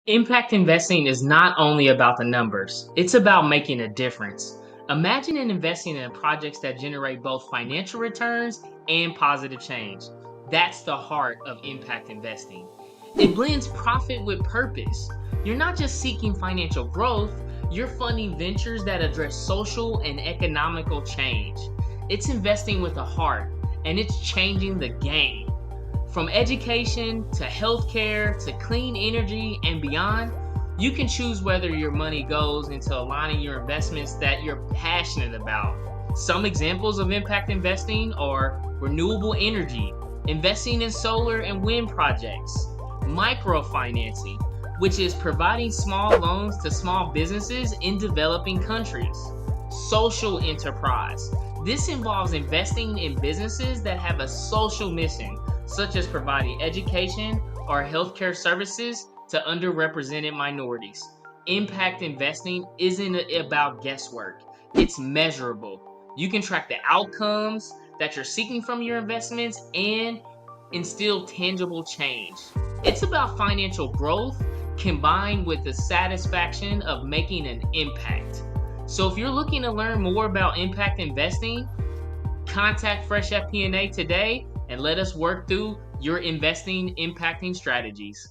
Impact investing is not only about the numbers, it's about making a difference. Imagine investing in projects that generate both financial returns and positive change. That's the heart of impact investing. It blends profit with purpose. You're not just seeking financial growth, you're funding ventures that address social and economical change. It's investing with a heart, and it's changing the game. From education to healthcare to clean energy and beyond, you can choose whether your money goes into aligning your investments that you're passionate about. Some examples of impact investing are renewable energy, investing in solar and wind projects, microfinancing, which is providing small loans to small businesses in developing countries, social enterprise. This involves investing in businesses that have a social mission, such as providing education or healthcare services to underrepresented minorities. Impact investing isn't about guesswork, it's measurable. You can track the outcomes that you're seeking from your investments and instill tangible change. It's about financial growth combined with the satisfaction of making an impact. So if you're looking to learn more about impact investing, contact Fresh FP&A today and let us work through your investing impacting strategies.